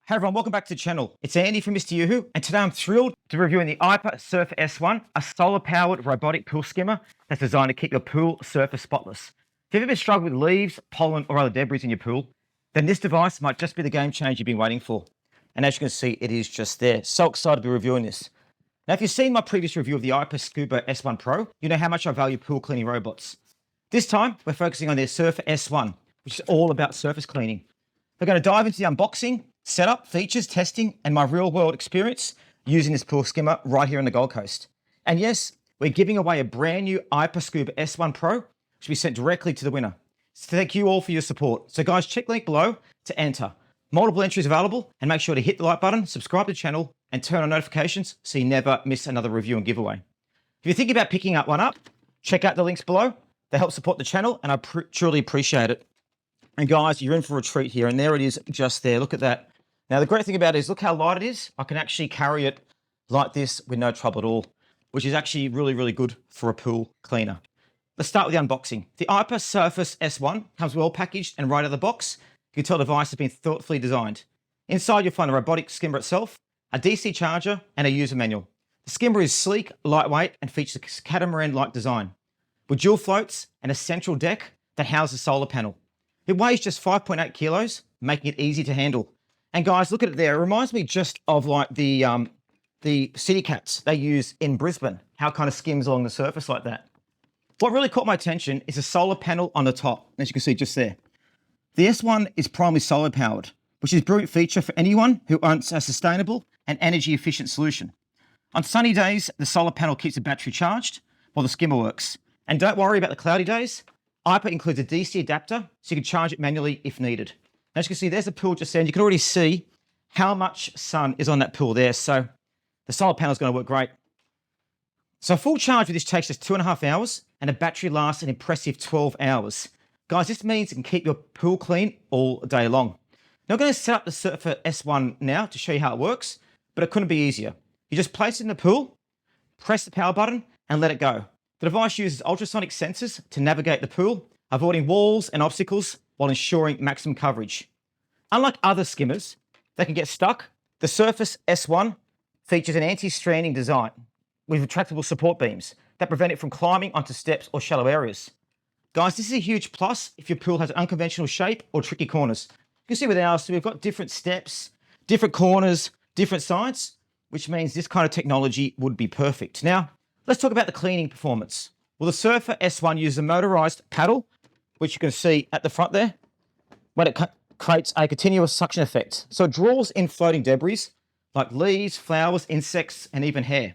Hey everyone, welcome back to the channel. It's Andy from MrYouWho, and today I'm thrilled to be reviewing the Aiper Surfer S1, a solar-powered robotic pool skimmer that's designed to keep your pool surface spotless. If you've ever struggled with leaves, pollen, or other debris in your pool, then this device might just be the game changer you've been waiting for. And as you can see, it is just there. So excited to be reviewing this. Now, if you've seen my previous review of the Aiper Surfer S1 Pro, you know how much I value pool cleaning robots. This time, we're focusing on their Surfer S1, which is all about surface cleaning. We're going to dive into the unboxing, setup, features, testing, and my real-world experience using this pool skimmer right here on the Gold Coast. And yes, we're giving away a brand new Aiper Surfer S1 Pro, which will be sent directly to the winner. So thank you all for your support. So guys, check the link below to enter. Multiple entries available, and make sure to hit the like button, subscribe to the channel, and turn on notifications so you never miss another review and giveaway. If you're thinking about picking up one up, check out the links below. They help support the channel, and I truly appreciate it. And guys, you're in for a treat here, and there it is just there. Look at that. Now, the great thing about it is, look how light it is. I can actually carry it like this with no trouble at all, which is actually really, really good for a pool cleaner. Let's start with the unboxing. The Aiper Surfer S1 comes well packaged and right out of the box. You can tell the device has been thoughtfully designed. Inside, you'll find a robotic skimmer itself, a DC charger, and a user manual. The skimmer is sleek, lightweight, and features a catamaran-like design, with dual floats and a central deck that houses a solar panel. It weighs just 5.8 kilos, making it easy to handle. And guys, look at it there. It reminds me just of like the city cats they use in Brisbane, how it kind of skims along the surface like that. What really caught my attention is a solar panel on the top, as you can see just there. The S1 is primarily solar powered, which is a brilliant feature for anyone who wants a sustainable and energy efficient solution. On sunny days, the solar panel keeps the battery charged while the skimmer works. And don't worry about the cloudy days. Aiper includes a DC adapter, so you can charge it manually if needed. As you can see, there's a pool just there, and you can already see how much sun is on that pool there. So the solar panel is going to work great. So a full charge with this takes just 2.5 hours, and a battery lasts an impressive 12 hours. Guys, this means you can keep your pool clean all day long. Now, I'm going to set up the Surfer S1 now to show you how it works, but it couldn't be easier. You just place it in the pool, press the power button, and let it go. The device uses ultrasonic sensors to navigate the pool, avoiding walls and obstacles while ensuring maximum coverage. Unlike other skimmers that can get stuck, the Surfer S1 features an anti-stranding design with retractable support beams that prevent it from climbing onto steps or shallow areas. Guys, this is a huge plus if your pool has an unconventional shape or tricky corners. You can see with ours, so we've got different steps, different corners, different sides, which means this kind of technology would be perfect. Now, let's talk about the cleaning performance. Well, the Surfer S1 uses a motorized paddle, which you can see at the front there, when it creates a continuous suction effect. So it draws in floating debris like leaves, flowers, insects, and even hair.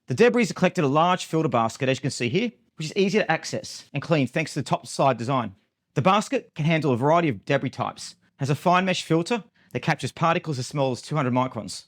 The debris are collected in a large filter basket, as you can see here, which is easy to access and clean thanks to the top side design. The basket can handle a variety of debris types, has a fine mesh filter that captures particles as small as 200 microns.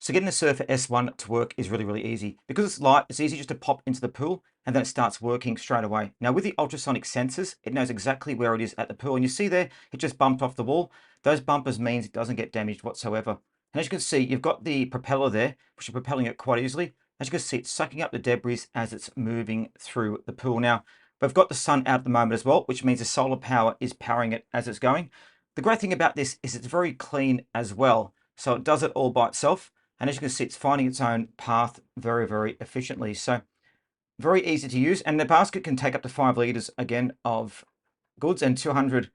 So getting the Surfer S1 to work is really, really easy. Because it's light, it's easy just to pop into the pool and then it starts working straight away. Now with the ultrasonic sensors, it knows exactly where it is at the pool. And you see there, it just bumped off the wall. Those bumpers means it doesn't get damaged whatsoever. And as you can see, you've got the propeller there, which is propelling it quite easily. As you can see, it's sucking up the debris as it's moving through the pool. Now, we've got the sun out at the moment as well, which means the solar power is powering it as it's going. The great thing about this is it's very clean as well. So it does it all by itself. And as you can see, it's finding its own path very, very efficiently. So very easy to use. And the basket can take up to 5 liters, again, of goods and 200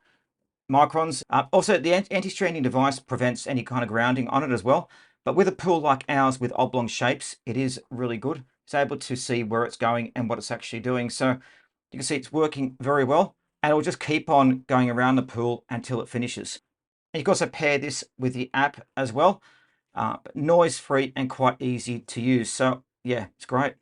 microns. Also, the anti-stranding device prevents any kind of grounding on it as well. But with a pool like ours with oblong shapes, it is really good. It's able to see where it's going and what it's actually doing. So you can see it's working very well. And it will just keep on going around the pool until it finishes. And you can also pair this with the app as well. But noise-free and quite easy to use. So yeah, it's great.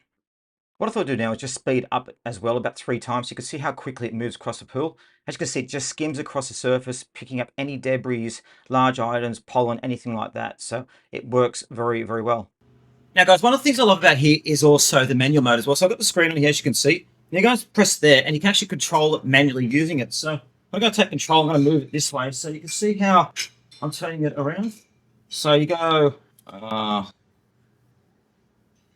What I thought I'd do now is just speed up as well about 3 times. So you can see how quickly it moves across the pool. As you can see, it just skims across the surface, picking up any debris, large items, pollen, anything like that. So it works very, very well. Now guys, one of the things I love about here is also the manual mode as well. So I've got the screen on here, as you can see. Now you guys press there and you can actually control it manually using it. So I'm going to take control, I'm going to move it this way. So you can see how I'm turning it around. So you go,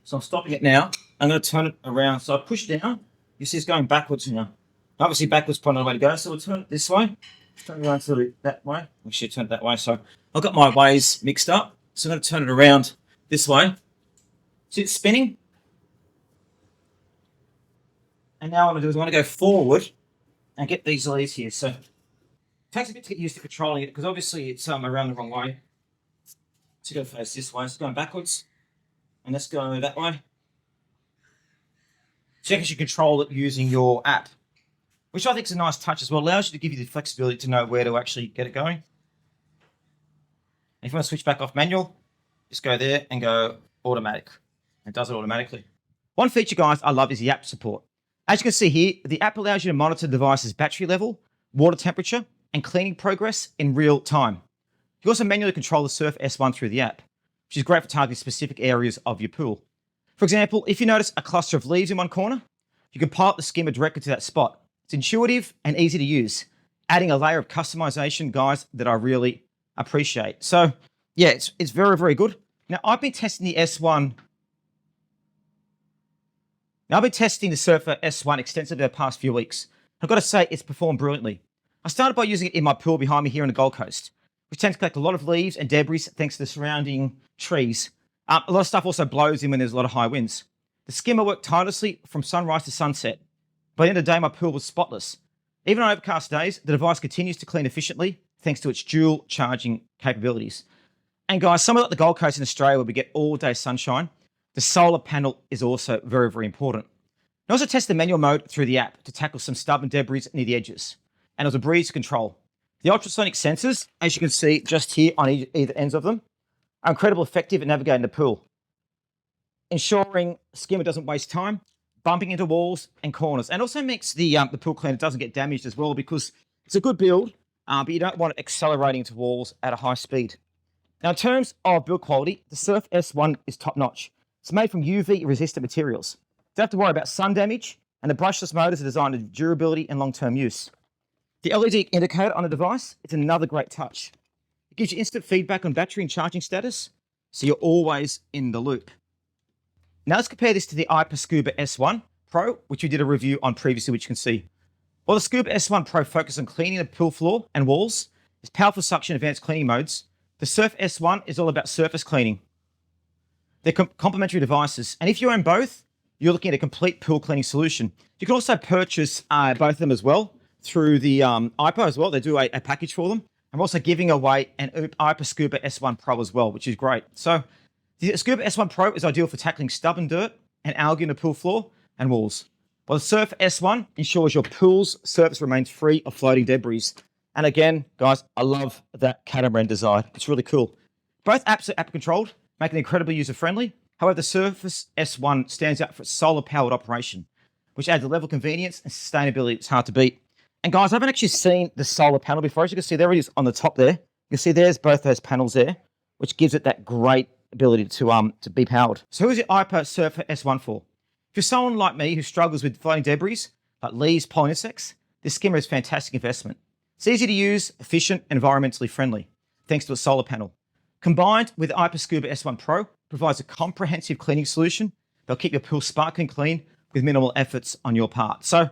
so I'm stopping it now. I'm going to turn it around. So I push down. You see it's going backwards now. Obviously backwards is probably the way to go. So we'll turn it this way. Turn it around a little bit that way. We should turn it that way. So I've got my ways mixed up. So I'm going to turn it around this way. See it's spinning? And now what I'm going to do is I want to go forward and get these leaves here. So it takes a bit to get used to controlling it because obviously it's around the wrong way. So go face this way. So going backwards. And let's go that way. Check as you control it using your app, which I think is a nice touch as well. Allows you to give you the flexibility to know where to actually get it going. And if you want to switch back off manual, just go there and go automatic. It does it automatically. One feature, guys, I love is the app support. As you can see here, the app allows you to monitor the device's battery level, water temperature, and cleaning progress in real time. You can also manually control the Surf S1 through the app, which is great for targeting specific areas of your pool. For example, if you notice a cluster of leaves in one corner, you can pilot the skimmer directly to that spot. It's intuitive and easy to use, adding a layer of customization, guys, that I really appreciate. So, yeah, it's very, very good. Now, I've been testing the S1. Now, I've been testing the Surfer S1 extensively the past few weeks. I've got to say, it's performed brilliantly. I started by using it in my pool behind me here in the Gold Coast, which tends to collect a lot of leaves and debris thanks to the surrounding trees. A lot of stuff also blows in when there's a lot of high winds. The skimmer worked tirelessly from sunrise to sunset. By the end of the day, my pool was spotless. Even on overcast days, the device continues to clean efficiently thanks to its dual charging capabilities. And guys, somewhere like the Gold Coast in Australia where we get all day sunshine, the solar panel is also very, very important. I also test the manual mode through the app to tackle some stubborn debris near the edges. And it was a breeze to control. The ultrasonic sensors, as you can see just here on either ends of them, are incredibly effective at navigating the pool, ensuring skimmer doesn't waste time, bumping into walls and corners, and also makes the pool cleaner doesn't get damaged as well because it's a good build, but you don't want it accelerating into walls at a high speed. Now, in terms of build quality, the Surf S1 is top-notch. It's made from UV-resistant materials. Don't have to worry about sun damage, and the brushless motors are designed for durability and long-term use. The LED indicator on the device, it's another great touch. It gives you instant feedback on battery and charging status, so you're always in the loop. Now let's compare this to the Aiper Surfer S1 Pro, which we did a review on previously, which you can see. While the Surfer S1 Pro focuses on cleaning the pool floor and walls, its powerful suction advanced cleaning modes, the Surf S1 is all about surface cleaning. They're complementary devices, and if you own both, you're looking at a complete pool cleaning solution. You can also purchase both of them as well through the Aiper as well. They do a package for them. I'm also giving away an Aiper Surfer S1 Pro as well, which is great. So the Surfer S1 Pro is ideal for tackling stubborn dirt and algae in the pool floor and walls, while the Surf S1 ensures your pool's surface remains free of floating debris. And again, guys, I love that catamaran design. It's really cool. Both apps are app-controlled, making it incredibly user-friendly. However, the Surface S1 stands out for its solar-powered operation, which adds a level of convenience and sustainability that's hard to beat. And guys, I haven't actually seen the solar panel before. As you can see, there it is on the top there. You can see there's both those panels there, which gives it that great ability to be powered. So who's your Aiper Surfer S1 for? If you're someone like me who struggles with floating debris, like leaves, pollen, insects, this skimmer is a fantastic investment. It's easy to use, efficient, and environmentally friendly, thanks to a solar panel. Combined with Aiper Surfer S1 Pro, provides a comprehensive cleaning solution that'll keep your pool sparkling clean with minimal efforts on your part. So,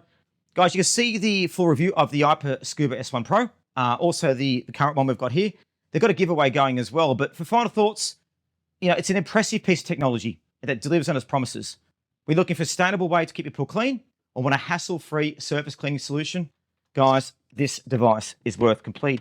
guys, you can see the full review of the Aiper Surfer S1 Pro, also the current one we've got here. They've got a giveaway going as well. But for final thoughts, it's an impressive piece of technology that delivers on its promises. We're looking for a sustainable way to keep your pool clean or want a hassle-free surface cleaning solution? Guys, this device is worth complete.